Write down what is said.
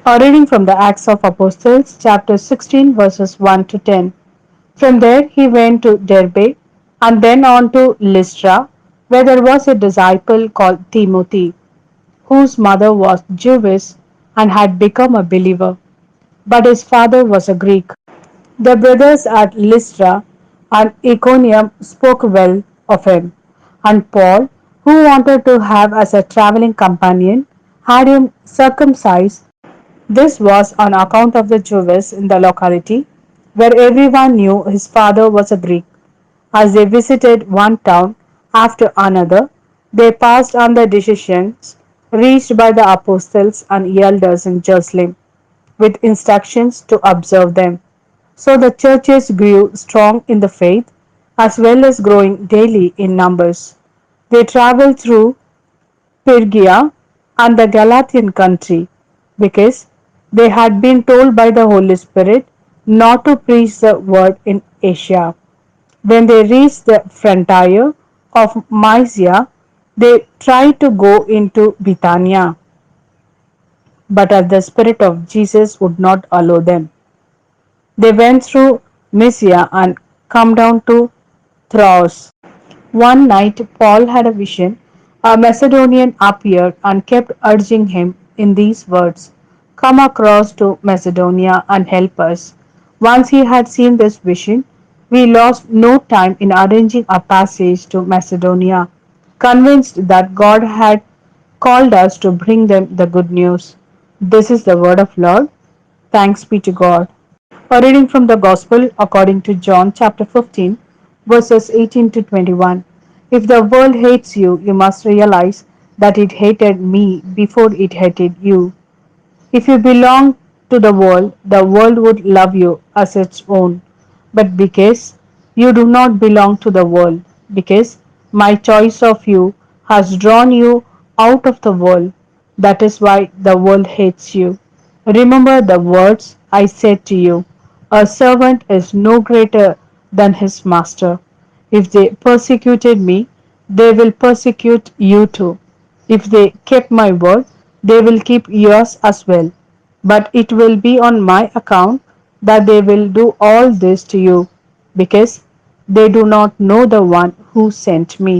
A reading from the Acts of Apostles, chapter 16, verses 1 to 10. From there he went to Derbe and then on to Lystra, where there was a disciple called Timothy, whose mother was Jewish and had become a believer, but his father was a Greek. The brothers at Lystra and Iconium spoke well of him, and Paul, who wanted to have as a traveling companion, had him circumcised. This was on account of the Jews in the locality, where everyone knew his father was a Greek. As they visited one town after another, they passed on the decisions reached by the apostles and elders in Jerusalem, with instructions to observe them. So the churches grew strong in the faith, as well as growing daily in numbers. They traveled through Phrygia and the Galatian country, because they had been told by the Holy Spirit not to preach the word in Asia. When they reached the frontier of Mysia, they tried to go into Bithynia, but as the Spirit of Jesus would not allow them. They went through Mysia and come down to Troas. One night Paul had a vision. A Macedonian appeared and kept urging him in these words, "Come across to Macedonia and help us." Once he had seen this vision, we lost no time in arranging a passage to Macedonia, convinced that God had called us to bring them the good news. This is the word of Lord. Thanks be to God. A reading from the Gospel according to John chapter 15, verses 18 to 21. If the world hates you, you must realize that it hated me before it hated you. If you belong to the world would love you as its own. But because you do not belong to the world, because my choice of you has drawn you out of the world, that is why the world hates you. Remember the words I said to you. A servant is no greater than his master. If they persecuted me, they will persecute you too. If they kept my word, they will keep yours as well. But it will be on my account that they will do all this to you, because they do not know the one who sent me.